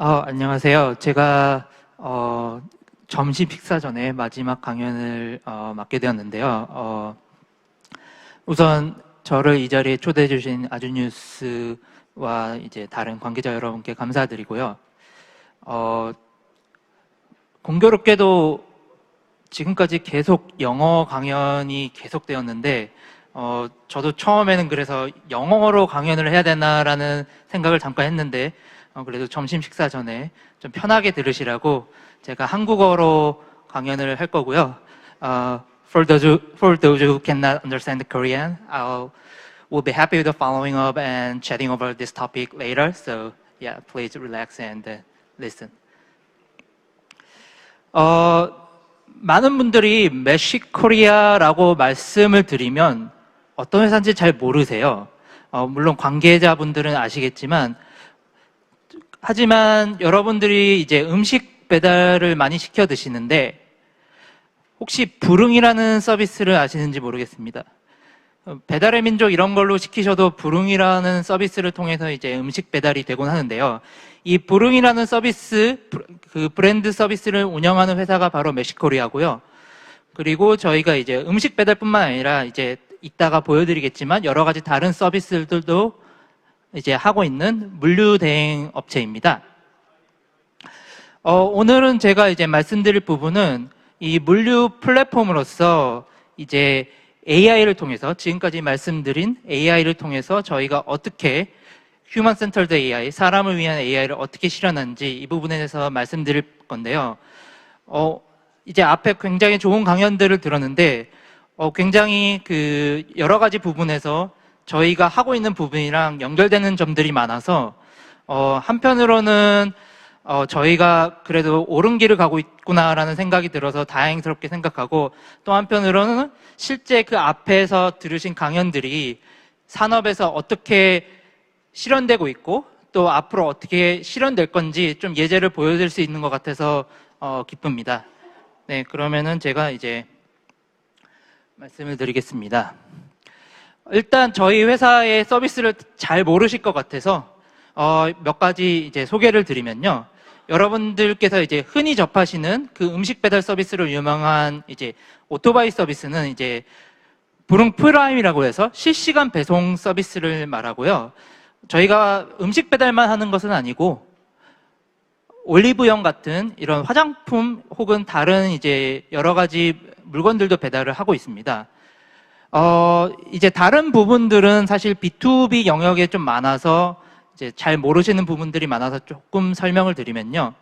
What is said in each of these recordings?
안녕하세요. 제가 점심 식사 전에 마지막 강연을 맡게 되었는데요. 우선 저를 이 자리에 초대해 주신 아주뉴스와 이제 다른 관계자 여러분께 감사드리고요. 공교롭게도 지금까지 계속 영어 강연이 계속되었는데 저도 처음에는 그래서 영어로 강연을 해야 되나라는 생각을 잠깐 했는데 그래도 점심 식사 전에 좀 편하게 들으시라고 제가 한국어로 강연을 할 거고요. For those who cannot understand Korean, we'll be happy with following up and chatting over this topic later. So yeah, please relax and listen. 많은 분들이 메시코리아라고 말씀을 드리면 어떤 회사인지 잘 모르세요. 물론 관계자분들은 아시겠지만 하지만 여러분들이 이제 음식 배달을 많이 시켜 드시는데 혹시 부릉이라는 서비스를 아시는지 모르겠습니다. 배달의 민족 이런 걸로 시키셔도 부릉이라는 서비스를 통해서 이제 음식 배달이 되곤 하는데요. 이 부릉이라는 서비스, 그 브랜드 서비스를 운영하는 회사가 바로 메시코리아고요. 그리고 저희가 이제 음식 배달뿐만 아니라 이제 이따가 보여드리겠지만 여러 가지 다른 서비스들도 이제 하고 있는 물류 대행 업체입니다. 오늘은 제가 이제 말씀드릴 부분은 이 물류 플랫폼으로서 이제 AI를 통해서 지금까지 말씀드린 AI를 통해서 저희가 어떻게 휴먼 센터드 AI, 사람을 위한 AI를 어떻게 실현하는지 이 부분에 대해서 말씀드릴 건데요. 이제 앞에 굉장히 좋은 강연들을 들었는데 굉장히 그 여러 가지 부분에서 저희가 하고 있는 부분이랑 연결되는 점들이 많아서 한편으로는 저희가 그래도 옳은 길을 가고 있구나라는 생각이 들어서 다행스럽게 생각하고 또 한편으로는 실제 그 앞에서 들으신 강연들이 산업에서 어떻게 실현되고 있고 또 앞으로 어떻게 실현될 건지 좀 예제를 보여드릴 수 있는 것 같아서 기쁩니다. 네, 그러면은 제가 이제 말씀을 드리겠습니다. 일단 저희 회사의 서비스를 잘 모르실 것 같아서 몇 가지 이제 소개를 드리면요. 여러분들께서 이제 흔히 접하시는 그 음식 배달 서비스로 유명한 이제 오토바이 서비스는 이제 부릉 프라임이라고 해서 실시간 배송 서비스를 말하고요. 저희가 음식 배달만 하는 것은 아니고 올리브영 같은 이런 화장품 혹은 다른 이제 여러 가지 물건들도 배달을 하고 있습니다. 이제 다른 부분들은 사실 B2B 영역에 좀 많아서 이제 잘 모르시는 부분들이 많아서 조금 설명을 드리면요.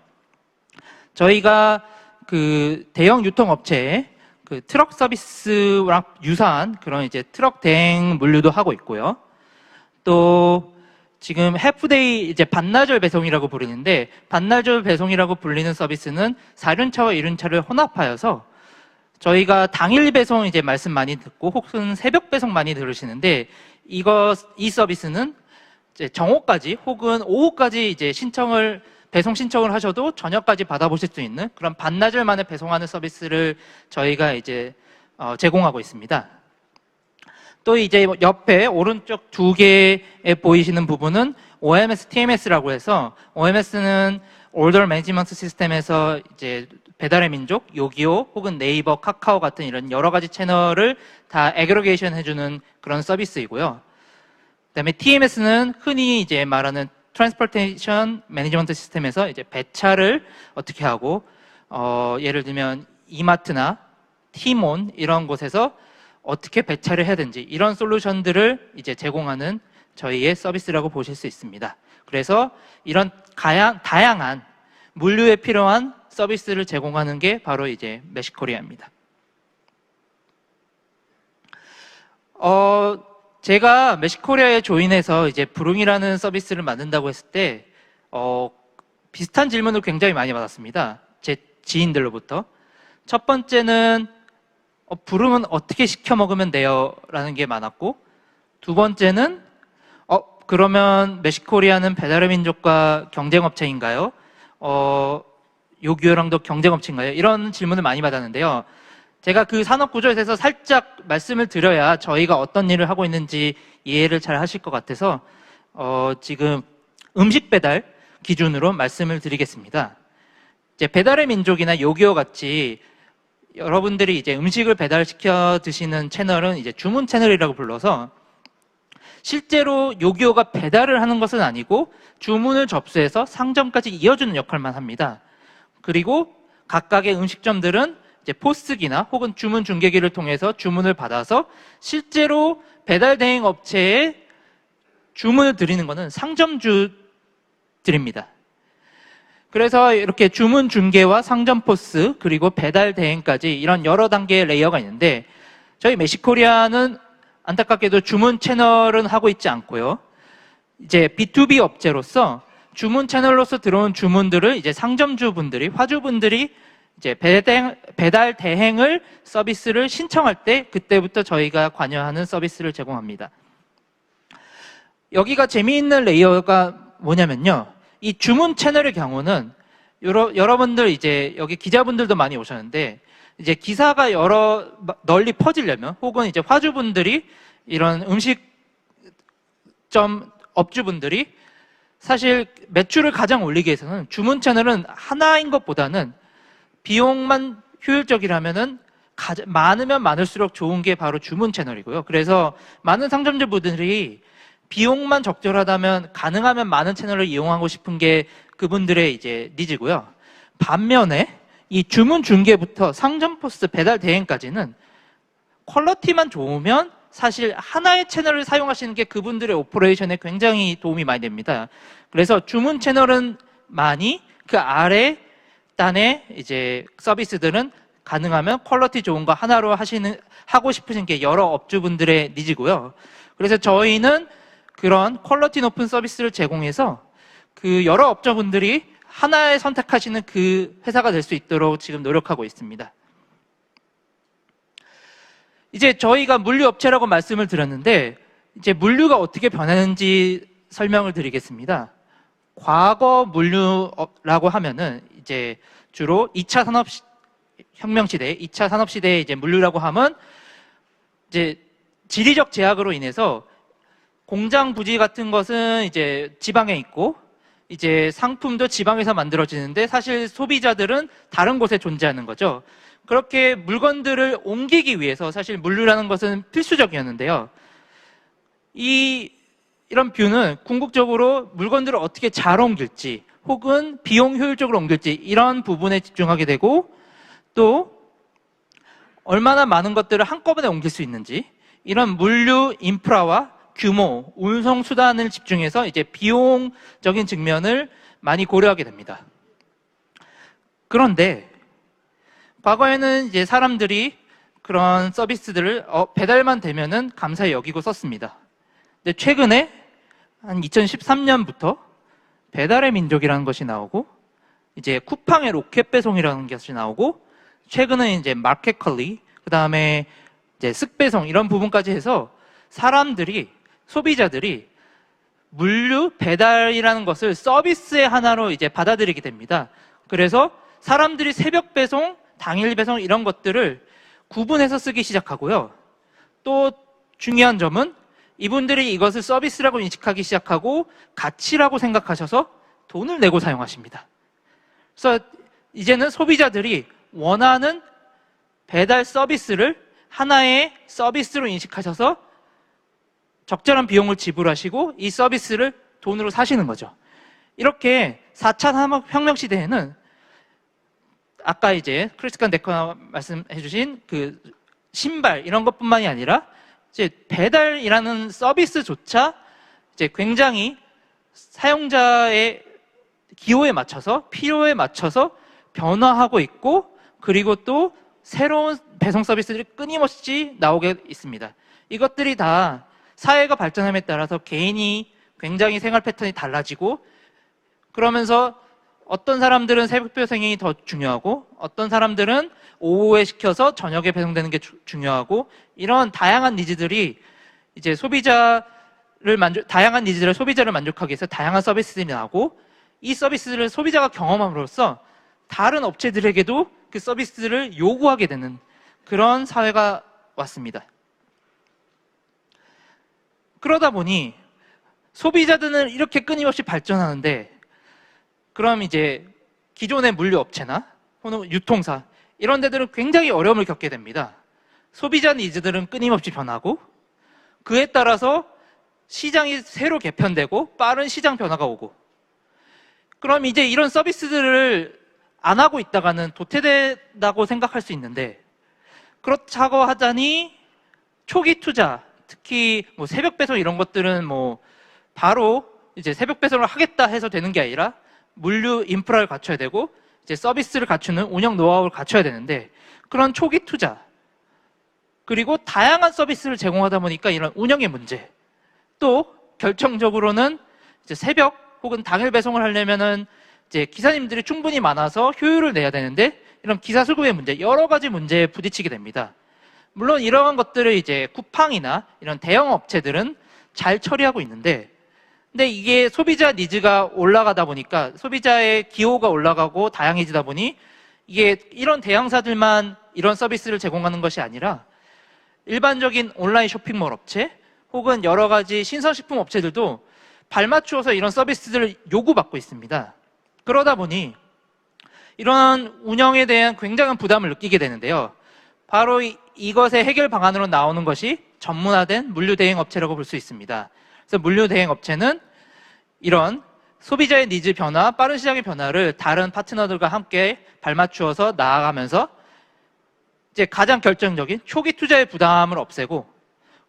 저희가 그 대형 유통업체에 그 트럭 서비스랑 유사한 그런 이제 트럭 대행 물류도 하고 있고요. 또 지금 해프데이 이제 반나절 배송이라고 부르는데 반나절 배송이라고 불리는 서비스는 4륜차와 1륜차를 혼합하여서 저희가 당일 배송 이제 말씀 많이 듣고 혹은 새벽 배송 많이 들으시는데 이 서비스는 이제 정오까지 혹은 오후까지 이제 배송 신청을 하셔도 저녁까지 받아보실 수 있는 그런 반나절 만에 배송하는 서비스를 저희가 이제 제공하고 있습니다. 또 이제 옆에 오른쪽 두 개에 보이시는 부분은 OMS, TMS라고 해서 OMS는 Order Management System에서 이제 배달의 민족, 요기요 혹은 네이버, 카카오 같은 이런 여러 가지 채널을 다 애그리게이션 해주는 그런 서비스이고요. 그다음에 TMS는 흔히 이제 말하는 Transportation Management System에서 이제 배차를 어떻게 하고 예를 들면 이마트나 티몬 이런 곳에서 어떻게 배차를 해야 되는지 이런 솔루션들을 이제 제공하는 저희의 서비스라고 보실 수 있습니다. 그래서 이런 다양한 물류에 필요한 서비스를 제공하는 게 바로 이제 메시코리아입니다. 제가 메시코리아에 조인해서 이제 부릉이라는 서비스를 만든다고 했을 때 비슷한 질문을 굉장히 많이 받았습니다. 제 지인들로부터. 첫 번째는 부릉은 어떻게 시켜 먹으면 돼요? 라는 게 많았고 두 번째는 그러면 메시코리아는 배달의 민족과 경쟁업체인가요? 요기요랑도 경쟁업체인가요? 이런 질문을 많이 받았는데요. 제가 그 산업 구조에 대해서 살짝 말씀을 드려야 저희가 어떤 일을 하고 있는지 이해를 잘 하실 것 같아서 지금 음식 배달, 기준으로 말씀을 드리겠습니다. 이제 배달의 민족이나 요기요 같이 여러분들이 이제 음식을 배달시켜 드시는 채널은 이제 주문 채널이라고 불러서 실제로 요기요가 배달을 하는 것은 아니고 주문을 접수해서 상점까지 이어주는 역할만 합니다. 그리고 각각의 음식점들은 이제 포스기나 혹은 주문 중개기를 통해서 주문을 받아서 실제로 배달 대행 업체에 주문을 드리는 것은 상점주들입니다. 그래서 이렇게 주문 중개와 상점 포스 그리고 배달 대행까지 이런 여러 단계의 레이어가 있는데 저희 메시코리아는 안타깝게도 주문 채널은 하고 있지 않고요. 이제 B2B 업체로서 주문 채널로서 들어온 주문들을 이제 상점주분들이, 화주분들이 이제 배달 대행을 서비스를 신청할 때 그때부터 저희가 관여하는 서비스를 제공합니다. 여기가 재미있는 레이어가 뭐냐면요. 이 주문 채널의 경우는 여러분들 이제 여기 기자분들도 많이 오셨는데 이제 기사가 널리 퍼지려면 혹은 이제 화주분들이 이런 음식점 업주분들이 사실 매출을 가장 올리기 위해서는 주문 채널은 하나인 것보다는 비용만 효율적이라면은 많으면 많을수록 좋은 게 바로 주문 채널이고요. 그래서 많은 상점주분들이 비용만 적절하다면 가능하면 많은 채널을 이용하고 싶은 게 그분들의 이제 니즈고요. 반면에 이 주문 중개부터 상점 포스 배달 대행까지는 퀄리티만 좋으면 사실 하나의 채널을 사용하시는 게 그분들의 오퍼레이션에 굉장히 도움이 많이 됩니다. 그래서 주문 채널은 많이 그 아래 단의 이제 서비스들은 가능하면 퀄리티 좋은 거 하나로 하고 싶으신 게 여러 업주분들의 니즈고요. 그래서 저희는 그런 퀄리티 높은 서비스를 제공해서 그 여러 업자분들이 하나에 선택하시는 그 회사가 될 수 있도록 지금 노력하고 있습니다. 이제 저희가 물류업체라고 말씀을 드렸는데 이제 물류가 어떻게 변하는지 설명을 드리겠습니다. 과거 물류라고 하면은 이제 주로 2차 산업혁명 시대, 2차 산업시대의 이제 물류라고 하면 이제 지리적 제약으로 인해서 공장 부지 같은 것은 이제 지방에 있고 이제 상품도 지방에서 만들어지는데 사실 소비자들은 다른 곳에 존재하는 거죠. 그렇게 물건들을 옮기기 위해서 사실 물류라는 것은 필수적이었는데요. 이런 뷰는 궁극적으로 물건들을 어떻게 잘 옮길지 혹은 비용 효율적으로 옮길지 이런 부분에 집중하게 되고 또 얼마나 많은 것들을 한꺼번에 옮길 수 있는지 이런 물류 인프라와 규모, 운송 수단을 집중해서 이제 비용적인 측면을 많이 고려하게 됩니다. 그런데 과거에는 이제 사람들이 그런 서비스들을 배달만 되면은 감사히 여기고 썼습니다. 근데 최근에 한 2013년부터 배달의 민족이라는 것이 나오고 이제 쿠팡의 로켓 배송이라는 것이 나오고 최근에 이제 마켓컬리 그다음에 이제 쓱배송 이런 부분까지 해서 사람들이 소비자들이 물류 배달이라는 것을 서비스의 하나로 이제 받아들이게 됩니다. 그래서 사람들이 새벽 배송, 당일 배송 이런 것들을 구분해서 쓰기 시작하고요. 또 중요한 점은 이분들이 이것을 서비스라고 인식하기 시작하고 가치라고 생각하셔서 돈을 내고 사용하십니다. 그래서 이제는 소비자들이 원하는 배달 서비스를 하나의 서비스로 인식하셔서 적절한 비용을 지불하시고 이 서비스를 돈으로 사시는 거죠. 이렇게 4차 산업혁명 시대에는 아까 이제 크리스칸 데커 말씀해 주신 그 신발 이런 것뿐만이 아니라 이제 배달이라는 서비스조차 이제 굉장히 사용자의 기호에 맞춰서 필요에 맞춰서 변화하고 있고 그리고 또 새로운 배송 서비스들이 끊임없이 나오게 있습니다. 이것들이 다 사회가 발전함에 따라서 개인이 굉장히 생활 패턴이 달라지고 그러면서 어떤 사람들은 새벽 배송이 더 중요하고 어떤 사람들은 오후에 시켜서 저녁에 배송되는 게 중요하고 이런 다양한 니즈들이 이제 다양한 니즈를 소비자를 만족하기 위해서 다양한 서비스들이 나오고 이 서비스를 소비자가 경험함으로써 다른 업체들에게도 그 서비스를 요구하게 되는 그런 사회가 왔습니다. 그러다 보니 소비자들은 이렇게 끊임없이 발전하는데 그럼 이제 기존의 물류업체나 혹은 유통사 이런 데들은 굉장히 어려움을 겪게 됩니다. 소비자 니즈들은 끊임없이 변하고 그에 따라서 시장이 새로 개편되고 빠른 시장 변화가 오고, 그럼 이제 이런 서비스들을 안 하고 있다가는 도태된다고 생각할 수 있는데, 그렇다고 하자니 초기 투자, 특히 뭐 새벽 배송 이런 것들은 뭐 바로 이제 새벽 배송을 하겠다 해서 되는 게 아니라 물류 인프라를 갖춰야 되고 이제 서비스를 갖추는 운영 노하우를 갖춰야 되는데, 그런 초기 투자 그리고 다양한 서비스를 제공하다 보니까 이런 운영의 문제, 또 결정적으로는 이제 새벽 혹은 당일 배송을 하려면은 이제 기사님들이 충분히 많아서 효율을 내야 되는데 이런 기사 수급의 문제, 여러 가지 문제에 부딪히게 됩니다. 물론 이러한 것들을 이제 쿠팡이나 이런 대형 업체들은 잘 처리하고 있는데, 근데 이게 소비자 니즈가 올라가다 보니까 소비자의 기호가 올라가고 다양해지다 보니 이게 이런 대형사들만 이런 서비스를 제공하는 것이 아니라 일반적인 온라인 쇼핑몰 업체 혹은 여러 가지 신선식품 업체들도 발맞추어서 이런 서비스들을 요구받고 있습니다. 그러다 보니 이런 운영에 대한 굉장한 부담을 느끼게 되는데요. 바로 이것의 해결 방안으로 나오는 것이 전문화된 물류 대행 업체라고 볼 수 있습니다. 그래서 물류 대행 업체는 이런 소비자의 니즈 변화, 빠른 시장의 변화를 다른 파트너들과 함께 발맞추어서 나아가면서 이제 가장 결정적인 초기 투자의 부담을 없애고,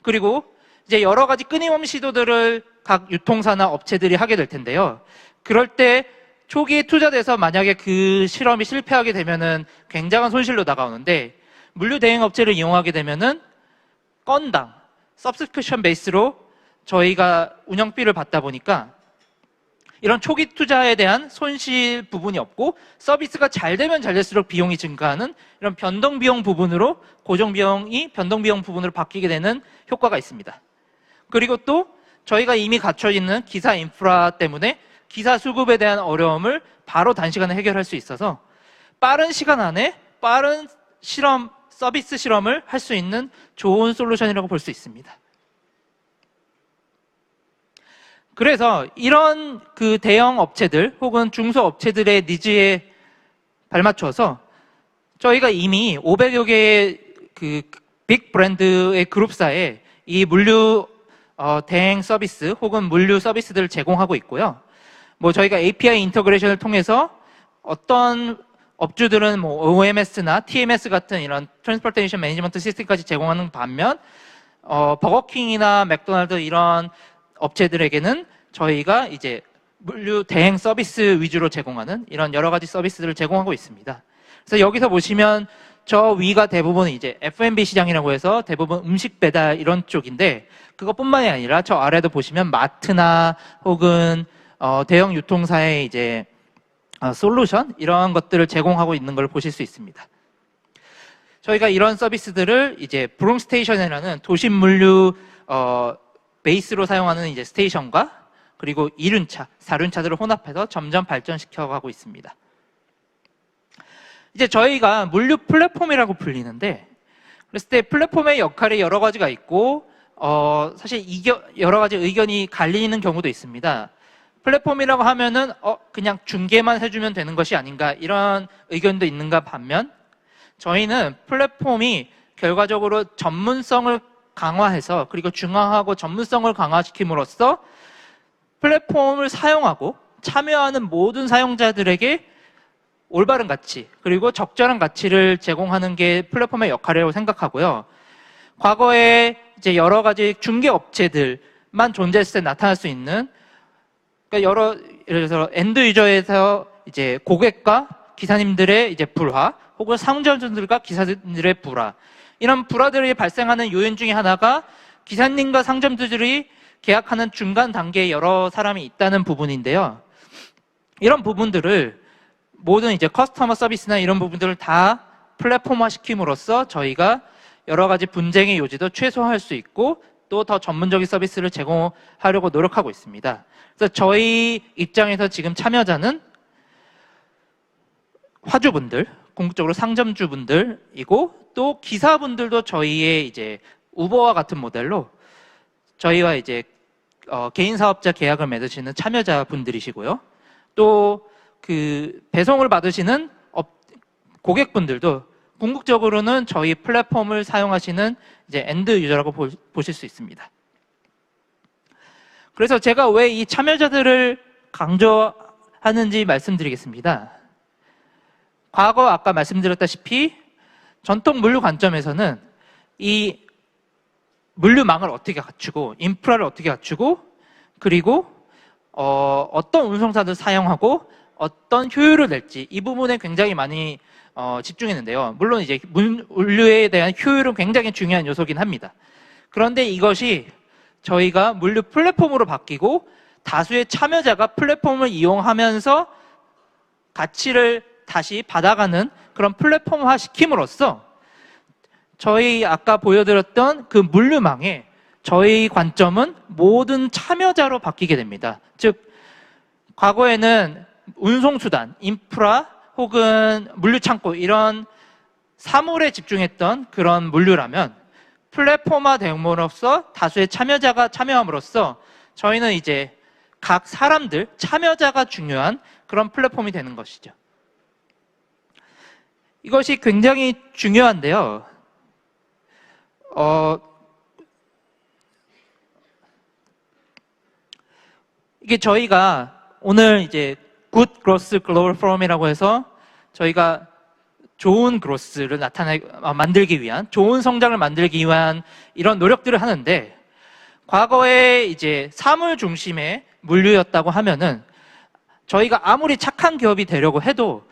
그리고 이제 여러 가지 끊임없는 시도들을 각 유통사나 업체들이 하게 될 텐데요. 그럴 때 초기에 투자돼서 만약에 그 실험이 실패하게 되면은 굉장한 손실로 다가오는데, 물류 대행 업체를 이용하게 되면은 건당 서브스크립션 베이스로 저희가 운영비를 받다 보니까 이런 초기 투자에 대한 손실 부분이 없고, 서비스가 잘 되면 잘 될수록 비용이 증가하는 이런 변동비용 부분으로 고정비용이 변동비용 부분으로 바뀌게 되는 효과가 있습니다. 그리고 또 저희가 이미 갖춰 있는 기사 인프라 때문에 기사 수급에 대한 어려움을 바로 단시간에 해결할 수 있어서 빠른 시간 안에 빠른 실험, 서비스 실험을 할 수 있는 좋은 솔루션이라고 볼 수 있습니다. 그래서 이런 그 대형 업체들 혹은 중소 업체들의 니즈에 발맞춰서 저희가 이미 500여 개의 그 빅 브랜드의 그룹사에 이 물류 대행 서비스 혹은 물류 서비스들을 제공하고 있고요. 뭐 저희가 API 인터그레이션을 통해서 어떤 업주들은 뭐 OMS나 TMS 같은 이런 트랜스포테이션 매니지먼트 시스템까지 제공하는 반면 버거킹이나 맥도날드 이런 업체들에게는 저희가 이제 물류 대행 서비스 위주로 제공하는 이런 여러 가지 서비스들을 제공하고 있습니다. 그래서 여기서 보시면 저 위가 대부분 이제 F&B 시장이라고 해서 대부분 음식 배달 이런 쪽인데, 그것뿐만이 아니라 저 아래도 보시면 마트나 혹은 대형 유통사의 이제 솔루션 이런 것들을 제공하고 있는 걸 보실 수 있습니다. 저희가 이런 서비스들을 이제 브롬 스테이션이라는 도심 물류 베이스로 사용하는 이제 스테이션과 그리고 2륜차, 4륜차들을 혼합해서 점점 발전시켜 가고 있습니다. 이제 저희가 물류 플랫폼이라고 불리는데, 그랬을 때 플랫폼의 역할이 여러 가지가 있고 사실 여러 가지 의견이 갈리는 경우도 있습니다. 플랫폼이라고 하면은 그냥 중개만 해주면 되는 것이 아닌가 이런 의견도 있는가 반면, 저희는 플랫폼이 결과적으로 전문성을 강화해서 그리고 중화하고 전문성을 강화시킴으로써 플랫폼을 사용하고 참여하는 모든 사용자들에게 올바른 가치 그리고 적절한 가치를 제공하는 게 플랫폼의 역할이라고 생각하고요. 과거에 이제 여러 가지 중개 업체들만 존재했을 때 나타날 수 있는, 그러니까 예를 들어서 엔드 유저에서 이제 고객과 기사님들의 이제 불화 혹은 상점들과 기사님들의 불화, 이런 불화들이 발생하는 요인 중에 하나가 기사님과 상점들이 계약하는 중간 단계에 여러 사람이 있다는 부분인데요. 이런 부분들을 모든 이제 커스터머 서비스나 이런 부분들을 다 플랫폼화 시킴으로써 저희가 여러 가지 분쟁의 요지도 최소화할 수 있고 또 더 전문적인 서비스를 제공하려고 노력하고 있습니다. 그래서 저희 입장에서 지금 참여자는 화주분들, 궁극적으로 상점주분들이고 또 기사분들도 저희의 이제 우버와 같은 모델로 저희와 이제 개인 사업자 계약을 맺으시는 참여자분들이시고요. 또 그 배송을 받으시는 고객분들도 궁극적으로는 저희 플랫폼을 사용하시는 이제 엔드 유저라고 보실 수 있습니다. 그래서 제가 왜 이 참여자들을 강조하는지 말씀드리겠습니다. 과거 아까 말씀드렸다시피 전통 물류 관점에서는 이 물류망을 어떻게 갖추고 인프라를 어떻게 갖추고 그리고 어떤 운송사를 사용하고 어떤 효율을 낼지 이 부분에 굉장히 많이 집중했는데요. 물론 이제 물류에 대한 효율은 굉장히 중요한 요소긴 합니다. 그런데 이것이 저희가 물류 플랫폼으로 바뀌고 다수의 참여자가 플랫폼을 이용하면서 가치를 다시 받아가는 그런 플랫폼화 시킴으로써 저희 아까 보여드렸던 그 물류망에 저희 관점은 모든 참여자로 바뀌게 됩니다. 즉 과거에는 운송수단, 인프라 혹은 물류창고 이런 사물에 집중했던 그런 물류라면 플랫폼화 됨으로써 다수의 참여자가 참여함으로써 저희는 이제 각 사람들, 참여자가 중요한 그런 플랫폼이 되는 것이죠. 이것이 굉장히 중요한데요. 이게 저희가 오늘 이제 Good Growth Global Forum이라고 해서 저희가 좋은 그로스를 만들기 위한, 좋은 성장을 만들기 위한 이런 노력들을 하는데, 과거에 이제 사물 중심의 물류였다고 하면은 저희가 아무리 착한 기업이 되려고 해도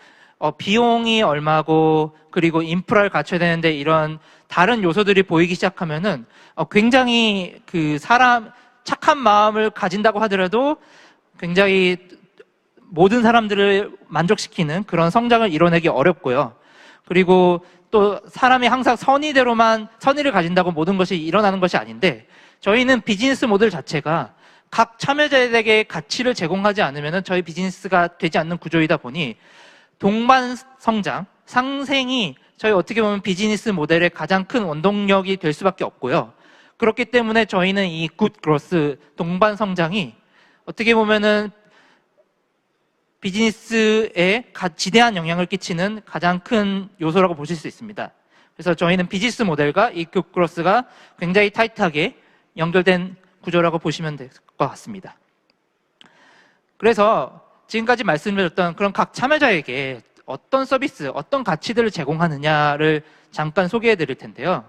비용이 얼마고 그리고 인프라를 갖춰야 되는데 이런 다른 요소들이 보이기 시작하면은 굉장히 그 사람 착한 마음을 가진다고 하더라도 굉장히 모든 사람들을 만족시키는 그런 성장을 이뤄내기 어렵고요. 그리고 또 사람이 항상 선의를 가진다고 모든 것이 일어나는 것이 아닌데, 저희는 비즈니스 모델 자체가 각 참여자에게 가치를 제공하지 않으면 저희 비즈니스가 되지 않는 구조이다 보니 동반 성장, 상생이 저희 어떻게 보면 비즈니스 모델의 가장 큰 원동력이 될 수밖에 없고요. 그렇기 때문에 저희는 이 굿 그로스, 동반 성장이 어떻게 보면은 비즈니스에 지대한 영향을 끼치는 가장 큰 요소라고 보실 수 있습니다. 그래서 저희는 비즈니스 모델과 이 굿 그로스가 굉장히 타이트하게 연결된 구조라고 보시면 될 것 같습니다. 그래서 지금까지 말씀드렸던 그런 각 참여자에게 어떤 서비스, 어떤 가치들을 제공하느냐를 잠깐 소개해 드릴 텐데요.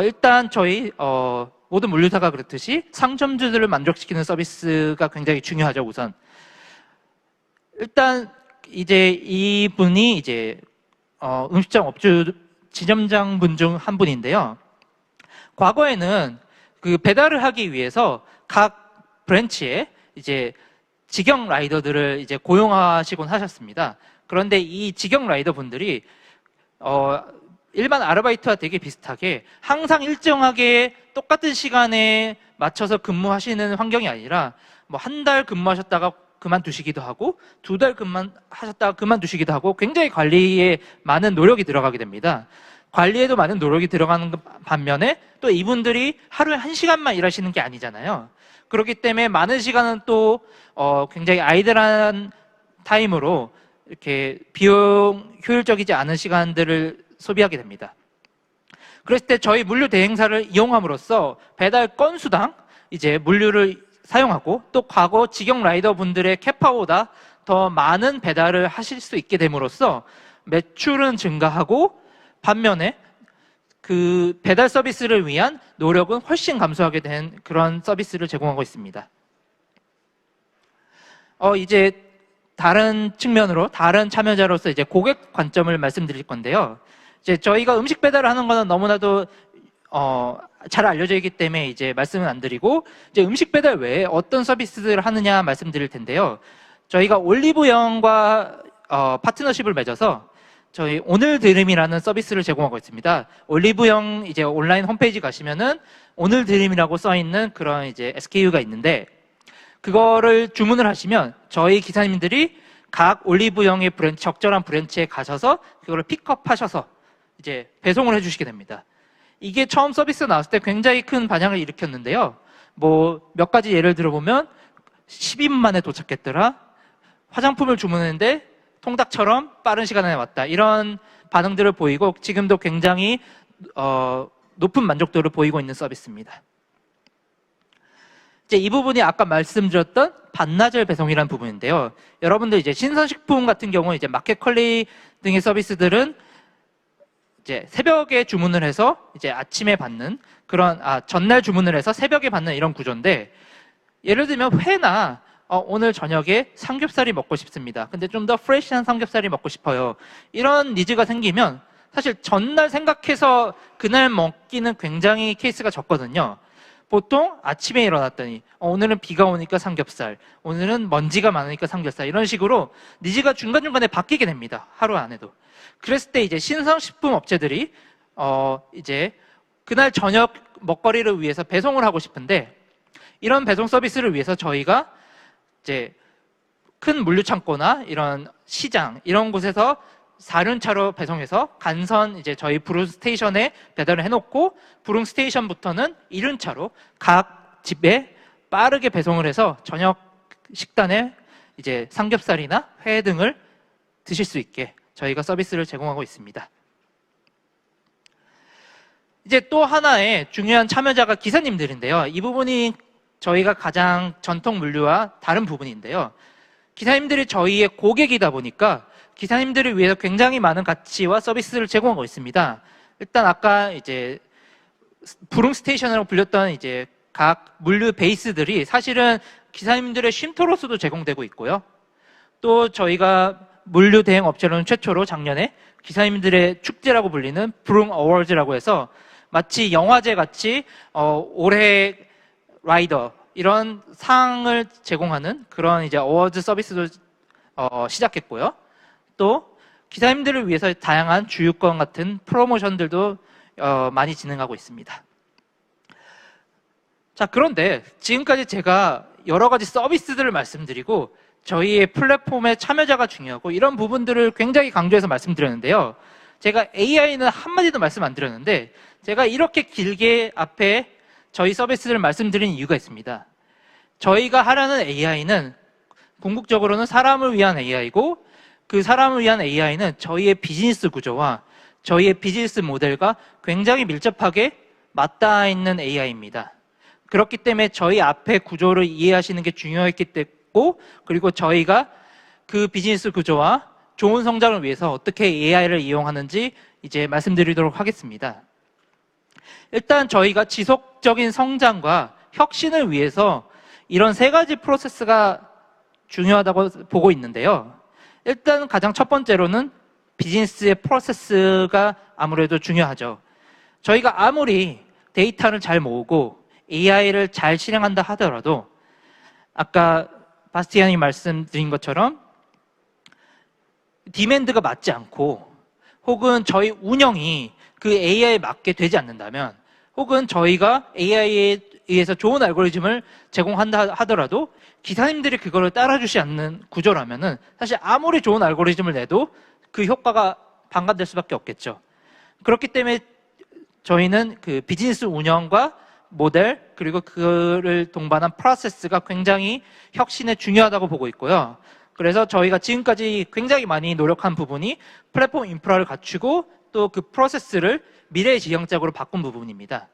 일단 저희 모든 물류사가 그렇듯이 상점주들을 만족시키는 서비스가 굉장히 중요하죠. 우선 일단 이제 이분이 이제 음식점 업주 지점장 분 중 한 분인데요. 과거에는 그 배달을 하기 위해서 각 브랜치에 이제 직영 라이더들을 이제 고용하시곤 하셨습니다. 그런데 이 직영 라이더 분들이 일반 아르바이트와 되게 비슷하게 항상 일정하게 똑같은 시간에 맞춰서 근무하시는 환경이 아니라 뭐 한 달 근무하셨다가 그만두시기도 하고 2달 근무하셨다가 그만두시기도 하고 굉장히 관리에 많은 노력이 들어가게 됩니다. 관리에도 많은 노력이 들어가는 반면에 또 이분들이 하루에 1시간만 일하시는 게 아니잖아요. 그렇기 때문에 많은 시간은 또 굉장히 아이들한 타임으로 이렇게 비용 효율적이지 않은 시간들을 소비하게 됩니다. 그랬을 때 저희 물류 대행사를 이용함으로써 배달 건수당 이제 물류를 사용하고 또 과거 직영 라이더 분들의 캐파보다 더 많은 배달을 하실 수 있게 됨으로써 매출은 증가하고 반면에 그 배달 서비스를 위한 노력은 훨씬 감소하게 된 그런 서비스를 제공하고 있습니다. 이제 다른 측면으로 다른 참여자로서 이제 고객 관점을 말씀드릴 건데요. 이제 저희가 음식 배달을 하는 거는 너무나도 잘 알려져 있기 때문에 이제 말씀은 안 드리고 이제 음식 배달 외에 어떤 서비스들을 하느냐 말씀드릴 텐데요. 저희가 올리브영과 파트너십을 맺어서 저희 오늘 드림이라는 서비스를 제공하고 있습니다. 올리브영 이제 온라인 홈페이지 가시면은 오늘 드림이라고 써 있는 그런 이제 SKU가 있는데 그거를 주문을 하시면 저희 기사님들이 각 올리브영의 적절한 브랜치에 가셔서 그거를 픽업하셔서 이제 배송을 해주시게 됩니다. 이게 처음 서비스 나왔을 때 굉장히 큰 반향을 일으켰는데요. 뭐 몇 가지 예를 들어보면 12분 만에 도착했더라. 화장품을 주문했는데 통닭처럼 빠른 시간에 왔다. 이런 반응들을 보이고 지금도 굉장히 높은 만족도를 보이고 있는 서비스입니다. 이제 이 부분이 아까 말씀드렸던 반나절 배송이라는 부분인데요. 여러분들 이제 신선식품 같은 경우 이제 마켓컬리 등의 서비스들은 이제 새벽에 주문을 해서 이제 아침에 받는 그런 전날 주문을 해서 새벽에 받는 이런 구조인데, 예를 들면 회나 오늘 저녁에 삼겹살이 먹고 싶습니다. 근데 좀 더 프레시한 삼겹살이 먹고 싶어요. 이런 니즈가 생기면 사실 전날 생각해서 그날 먹기는 굉장히 케이스가 적거든요. 보통 아침에 일어났더니 오늘은 비가 오니까 삼겹살, 오늘은 먼지가 많으니까 삼겹살, 이런 식으로 니즈가 중간중간에 바뀌게 됩니다. 하루 안에도. 그랬을 때 이제 신선식품 업체들이 이제 그날 저녁 먹거리를 위해서 배송을 하고 싶은데, 이런 배송 서비스를 위해서 저희가 이제 큰 물류창고나 이런 시장 이런 곳에서 4륜차로 배송해서 간선 이제 저희 부릉 스테이션에 배달을 해놓고 부릉 스테이션부터는 2륜차로 각 집에 빠르게 배송을 해서 저녁 식단에 이제 삼겹살이나 회 등을 드실 수 있게 저희가 서비스를 제공하고 있습니다. 이제 또 하나의 중요한 참여자가 기사님들인데요. 이 부분이 저희가 가장 전통 물류와 다른 부분인데요. 기사님들이 저희의 고객이다 보니까 기사님들을 위해서 굉장히 많은 가치와 서비스를 제공하고 있습니다. 일단 아까 이제 부릉 스테이션으로 불렸던 이제 각 물류 베이스들이 사실은 기사님들의 쉼터로서도 제공되고 있고요. 또 저희가 물류 대행 업체로는 최초로 작년에 기사님들의 축제라고 불리는 부릉 어워즈라고 해서 마치 영화제 같이 올해 라이더 이런 상을 제공하는 그런 이제 어워즈 서비스도 시작했고요. 또 기사님들을 위해서 다양한 주유권 같은 프로모션들도 많이 진행하고 있습니다. 자, 그런데 지금까지 제가 여러 가지 서비스들을 말씀드리고 저희의 플랫폼의 참여자가 중요하고 이런 부분들을 굉장히 강조해서 말씀드렸는데요. 제가 AI는 한마디도 말씀 안 드렸는데 제가 이렇게 길게 앞에 저희 서비스를 말씀드린 이유가 있습니다. 저희가 하려는 AI는 궁극적으로는 사람을 위한 AI고, 그 사람을 위한 AI는 저희의 비즈니스 구조와 저희의 비즈니스 모델과 굉장히 밀접하게 맞닿아 있는 AI입니다. 그렇기 때문에 저희 앞에 구조를 이해하시는 게 중요했기 때문에, 그리고 저희가 그 비즈니스 구조와 좋은 성장을 위해서 어떻게 AI를 이용하는지 이제 말씀드리도록 하겠습니다. 일단 저희가 지속적인 성장과 혁신을 위해서 이런 세 가지 프로세스가 중요하다고 보고 있는데요. 일단 가장 첫 번째로는 비즈니스의 프로세스가 아무래도 중요하죠. 저희가 아무리 데이터를 잘 모으고 AI를 잘 실행한다 하더라도 아까 바스티안이 말씀드린 것처럼 디맨드가 맞지 않고 혹은 저희 운영이 그 AI에 맞게 되지 않는다면, 혹은 저희가 AI에 의해서 좋은 알고리즘을 제공한다 하더라도 기사님들이 그거를 따라주지 않는 구조라면은 사실 아무리 좋은 알고리즘을 내도 그 효과가 반감될 수밖에 없겠죠. 그렇기 때문에 저희는 그 비즈니스 운영과 모델 그리고 그를 동반한 프로세스가 굉장히 혁신에 중요하다고 보고 있고요. 그래서 저희가 지금까지 굉장히 많이 노력한 부분이 플랫폼 인프라를 갖추고 또 그 프로세스를 미래지향적으로 바꾼 부분입니다.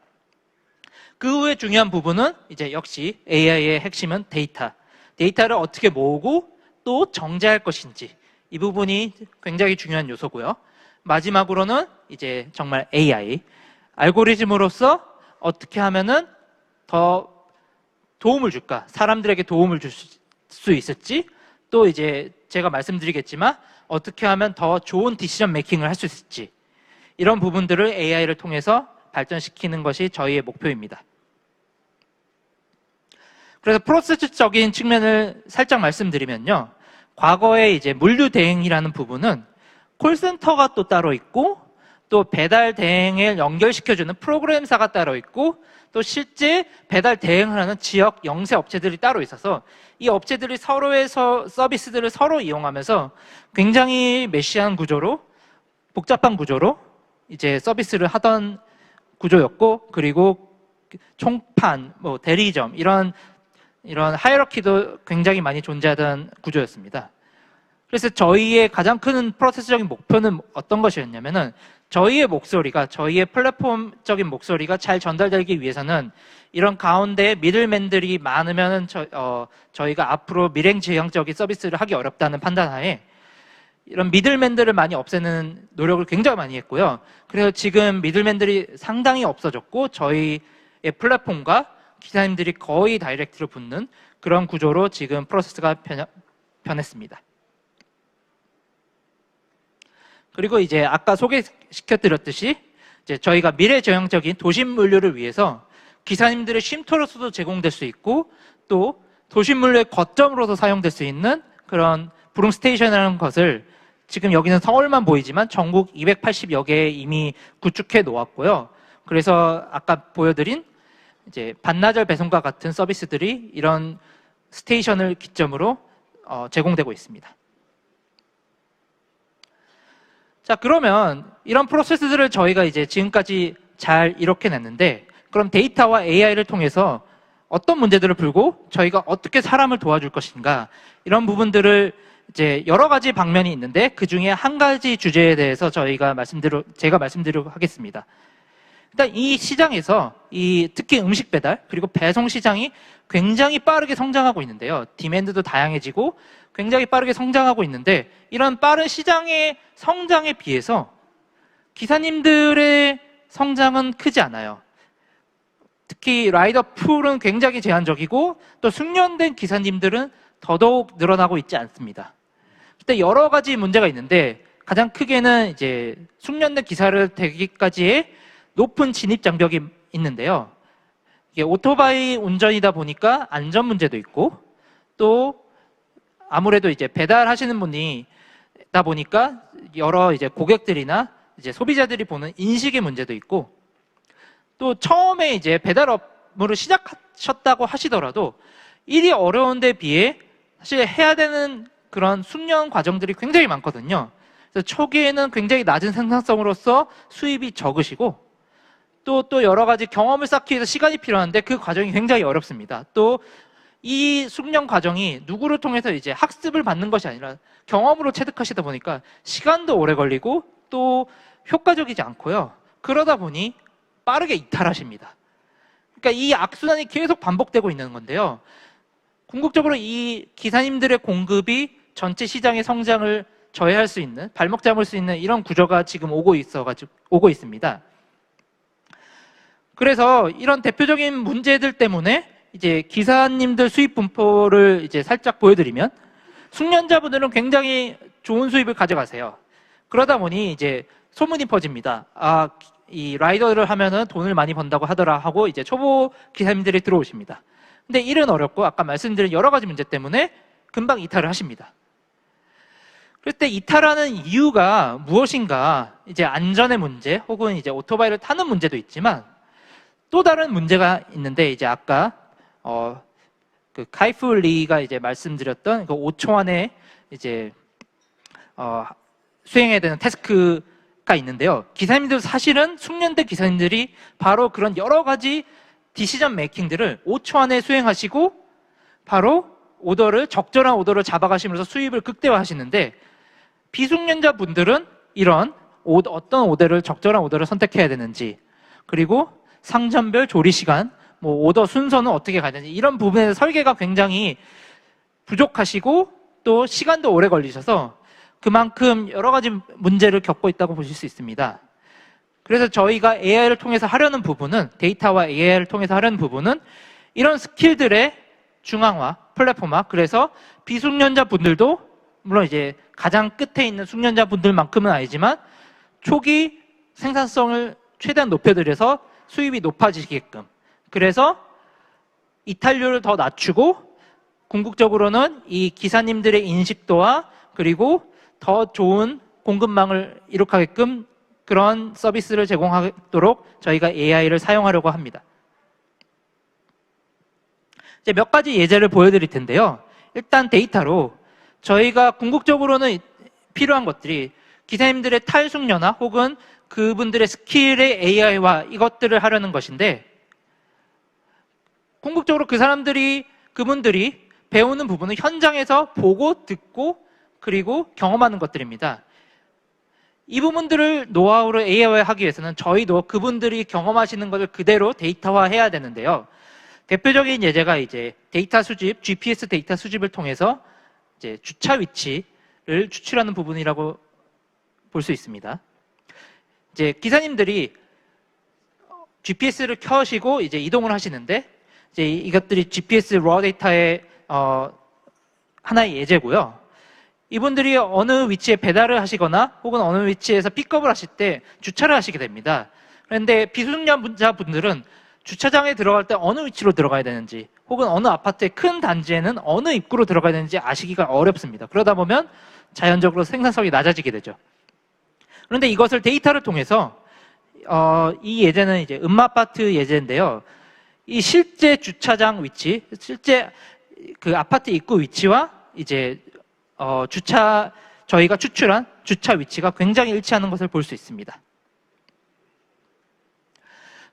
그 후에 중요한 부분은 이제 역시 AI의 핵심은 데이터. 데이터를 어떻게 모으고 또 정제할 것인지, 이 부분이 굉장히 중요한 요소고요. 마지막으로는 이제 정말 AI, 알고리즘으로서 어떻게 하면은 더 도움을 줄까, 사람들에게 도움을 줄 수 있을지, 또 이제 제가 말씀드리겠지만 어떻게 하면 더 좋은 디시전 메이킹을 할 수 있을지, 이런 부분들을 AI를 통해서 발전시키는 것이 저희의 목표입니다. 그래서 프로세스적인 측면을 살짝 말씀드리면요. 과거에 이제 물류 대행이라는 부분은 콜센터가 또 따로 있고, 또 배달 대행을 연결시켜주는 프로그램사가 따로 있고, 또 실제 배달 대행을 하는 지역 영세 업체들이 따로 있어서 이 업체들이 서로의 서비스들을 서로 이용하면서 굉장히 메시한 구조로, 복잡한 구조로 이제 서비스를 하던 구조였고, 그리고 총판, 대리점 이런 하이어러키도 굉장히 많이 존재하던 구조였습니다. 그래서 저희의 가장 큰 프로세스적인 목표는 어떤 것이었냐면은 저희의 목소리가, 저희의 플랫폼적인 목소리가 잘 전달되기 위해서는 이런 가운데 미들맨들이 많으면 저희가 앞으로 미래지향적인 서비스를 하기 어렵다는 판단하에 이런 미들맨들을 많이 없애는 노력을 굉장히 많이 했고요. 그래서 지금 미들맨들이 상당히 없어졌고 저희의 플랫폼과 기사님들이 거의 다이렉트로 붙는 그런 구조로 지금 프로세스가 변했습니다. 그리고 이제 아까 소개시켜드렸듯이 이제 저희가 미래지향적인 도심 물류를 위해서 기사님들의 쉼터로서도 제공될 수 있고 또 도심 물류의 거점으로서 사용될 수 있는 그런 브룸스테이션이라는 것을 지금 여기는 서울만 보이지만 전국 280여 개에 이미 구축해 놓았고요. 그래서 아까 보여드린 이제 반나절 배송과 같은 서비스들이 이런 스테이션을 기점으로 제공되고 있습니다. 자, 그러면 이런 프로세스들을 저희가 이제 지금까지 잘 이렇게 냈는데 그럼 데이터와 AI를 통해서 어떤 문제들을 풀고 저희가 어떻게 사람을 도와줄 것인가 이런 부분들을 이제 여러 가지 방면이 있는데 그 중에 한 가지 주제에 대해서 제가 말씀드리도록 하겠습니다. 일단 이 시장에서 특히 음식 배달 그리고 배송 시장이 굉장히 빠르게 성장하고 있는데요. 디맨드도 다양해지고 굉장히 빠르게 성장하고 있는데 이런 빠른 시장의 성장에 비해서 기사님들의 성장은 크지 않아요. 특히 라이더 풀은 굉장히 제한적이고 또 숙련된 기사님들은 더더욱 늘어나고 있지 않습니다. 그때 여러 가지 문제가 있는데 가장 크게는 이제 숙련된 기사를 되기까지의 높은 진입 장벽이 있는데요. 이게 오토바이 운전이다 보니까 안전 문제도 있고 또 아무래도 이제 배달하시는 분이다 보니까 여러 이제 고객들이나 이제 소비자들이 보는 인식의 문제도 있고 또 처음에 이제 배달 업무를 시작하셨다고 하시더라도 일이 어려운 데 비해 사실 해야 되는 그런 숙련 과정들이 굉장히 많거든요. 그래서 초기에는 굉장히 낮은 생산성으로서 수입이 적으시고 또 여러 가지 경험을 쌓기 위해서 시간이 필요한데 그 과정이 굉장히 어렵습니다. 또 이 숙련 과정이 누구를 통해서 이제 학습을 받는 것이 아니라 경험으로 체득하시다 보니까 시간도 오래 걸리고 또 효과적이지 않고요. 그러다 보니 빠르게 이탈하십니다. 그러니까 이 악순환이 계속 반복되고 있는 건데요. 궁극적으로 이 기사님들의 공급이 전체 시장의 성장을 저해할 수 있는, 발목 잡을 수 있는 이런 구조가 지금 오고 있습니다. 그래서 이런 대표적인 문제들 때문에 이제 기사님들 수입 분포를 이제 살짝 보여드리면 숙련자분들은 굉장히 좋은 수입을 가져가세요. 그러다 보니 이제 소문이 퍼집니다. 이 라이더를 하면은 돈을 많이 번다고 하더라 하고 이제 초보 기사님들이 들어오십니다. 근데 일은 어렵고 아까 말씀드린 여러 가지 문제 때문에 금방 이탈을 하십니다. 그럴 때 이탈하는 이유가 무엇인가? 이제 안전의 문제 혹은 이제 오토바이를 타는 문제도 있지만 또 다른 문제가 있는데 이제 아까 그 카이프 리가 이제 말씀드렸던 그 5초 안에 이제 수행해야 되는 태스크가 있는데요. 기사님들 사실은 숙련된 기사님들이 바로 그런 여러 가지 디시전 메이킹들을 5초 안에 수행하시고 바로 적절한 오더를 잡아가시면서 수입을 극대화하시는데 비숙련자 분들은 이런 어떤 적절한 오더를 선택해야 되는지 그리고 상점별 조리 시간 오더 순서는 어떻게 가야 되는지 이런 부분에서 설계가 굉장히 부족하시고 또 시간도 오래 걸리셔서 그만큼 여러 가지 문제를 겪고 있다고 보실 수 있습니다. 그래서 저희가 AI를 통해서 하려는 부분은 데이터와 AI를 통해서 하려는 부분은 이런 스킬들의 중앙화, 플랫폼화 그래서 비숙련자 분들도 물론 이제 가장 끝에 있는 숙련자 분들만큼은 아니지만 초기 생산성을 최대한 높여드려서 수입이 높아지게끔 그래서 이탈률을 더 낮추고 궁극적으로는 이 기사님들의 인식도와 그리고 더 좋은 공급망을 이룩하게끔 그런 서비스를 제공하도록 저희가 AI를 사용하려고 합니다. 이제 몇 가지 예제를 보여드릴 텐데요. 일단 데이터로 저희가 궁극적으로는 필요한 것들이 기사님들의 탈숙련화 혹은 그분들의 스킬의 AI화 이것들을 하려는 것인데 궁극적으로 그분들이 배우는 부분은 현장에서 보고 듣고 그리고 경험하는 것들입니다. 이 부분들을 노하우를 AI화하기 위해서는 저희도 그분들이 경험하시는 것을 그대로 데이터화해야 되는데요. 대표적인 예제가 이제 데이터 수집, GPS 데이터 수집을 통해서 이제 주차 위치를 추출하는 부분이라고 볼 수 있습니다. 이제 기사님들이 GPS를 켜시고 이제 이동을 하시는데 이제 이것들이 GPS raw 데이터의 하나의 예제고요. 이분들이 어느 위치에 배달을 하시거나 혹은 어느 위치에서 픽업을 하실 때 주차를 하시게 됩니다. 그런데 비숙련자분들은 주차장에 들어갈 때 어느 위치로 들어가야 되는지 혹은 어느 아파트의 큰 단지에는 어느 입구로 들어가야 되는지 아시기가 어렵습니다. 그러다 보면 자연적으로 생산성이 낮아지게 되죠. 그런데 이것을 데이터를 통해서 이 예제는 이제 음마아파트 예제인데요. 이 실제 주차장 위치, 실제 그 아파트 입구 위치와 이제 저희가 추출한 주차 위치가 굉장히 일치하는 것을 볼 수 있습니다.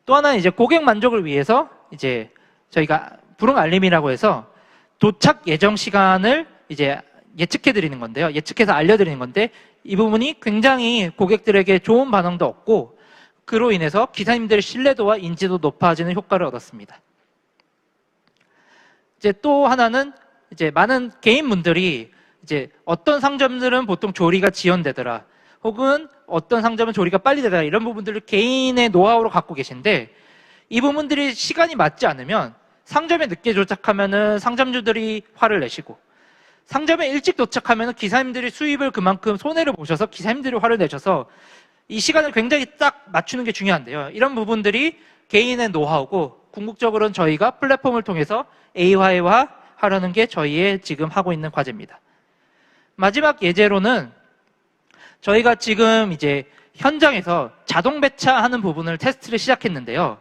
또 하나는 이제 고객 만족을 위해서 이제 저희가 불응 알림이라고 해서 도착 예정 시간을 이제 예측해 드리는 건데요. 예측해서 알려드리는 건데 이 부분이 굉장히 고객들에게 좋은 반응도 얻고 그로 인해서 기사님들의 신뢰도와 인지도 높아지는 효과를 얻었습니다. 이제 또 하나는 이제 많은 개인분들이 이제 어떤 상점들은 보통 조리가 지연되더라 혹은 어떤 상점은 조리가 빨리 되더라 이런 부분들을 개인의 노하우로 갖고 계신데 이 부분들이 시간이 맞지 않으면 상점에 늦게 도착하면은 상점주들이 화를 내시고 상점에 일찍 도착하면은 기사님들이 수입을 그만큼 손해를 보셔서 기사님들이 화를 내셔서 이 시간을 굉장히 딱 맞추는 게 중요한데요. 이런 부분들이 개인의 노하우고 궁극적으로는 저희가 플랫폼을 통해서 AI화하려는 게 저희의 지금 하고 있는 과제입니다. 마지막 예제로는 저희가 지금 이제 현장에서 자동 배차하는 부분을 테스트를 시작했는데요.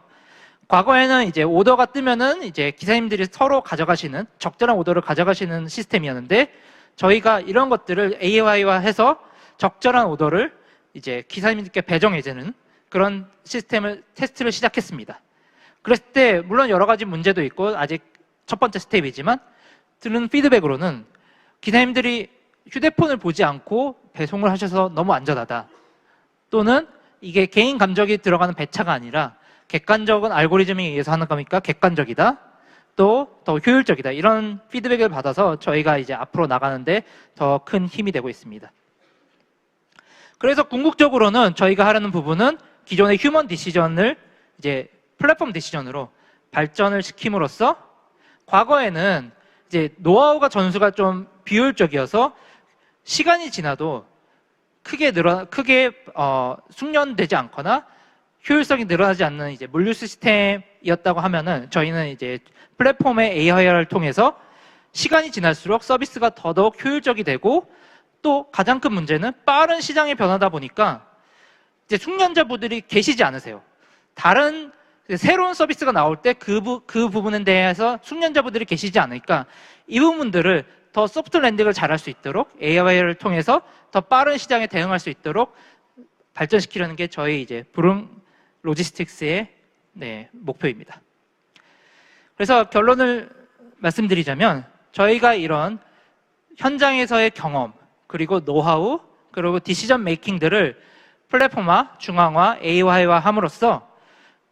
과거에는 이제 오더가 뜨면은 이제 기사님들이 서로 가져가시는 적절한 오더를 가져가시는 시스템이었는데 저희가 이런 것들을 AI화해서 적절한 오더를 이제 기사님들께 배정해주는 그런 시스템을 테스트를 시작했습니다. 그랬을 때 물론 여러 가지 문제도 있고 아직 첫 번째 스텝이지만 드는 피드백으로는 기사님들이 휴대폰을 보지 않고 배송을 하셔서 너무 안전하다. 또는 이게 개인 감정이 들어가는 배차가 아니라 객관적인 알고리즘에 의해서 하는 거니까 객관적이다. 또 더 효율적이다. 이런 피드백을 받아서 저희가 이제 앞으로 나가는데 더 큰 힘이 되고 있습니다. 그래서 궁극적으로는 저희가 하려는 부분은 기존의 휴먼 디시전을 이제 플랫폼 디시전으로 발전을 시킴으로써 과거에는 이제 노하우가 전수가 좀 비효율적이어서 시간이 지나도 크게 숙련되지 않거나 효율성이 늘어나지 않는 이제 물류 시스템이었다고 하면은 저희는 이제 플랫폼의 AI화를 통해서 시간이 지날수록 서비스가 더더욱 효율적이 되고 또 가장 큰 문제는 빠른 시장의 변화다 보니까 이제 숙련자분들이 계시지 않으세요. 다른 새로운 서비스가 나올 때 그 부분에 대해서 숙련자분들이 계시지 않으니까 이 부분들을 더 소프트 랜딩을 잘할 수 있도록 AI를 통해서 더 빠른 시장에 대응할 수 있도록 발전시키려는 게 저희 이제 불응 로지스틱스의 목표입니다. 그래서 결론을 말씀드리자면 저희가 이런 현장에서의 경험 그리고 노하우 그리고 디시전 메이킹들을 플랫폼화, 중앙화, AI화 함으로써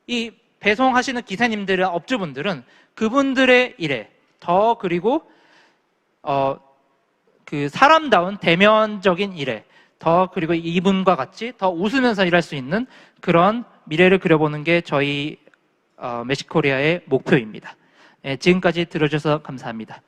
이 배송하시는 기사님들이나 업주분들은 그분들의 일에 더 그리고 그 사람다운 대면적인 일에 더 그리고 이분과 같이 더 웃으면서 일할 수 있는 그런 미래를 그려보는 게 저희 메시코리아의 목표입니다. 지금까지 들어주셔서 감사합니다.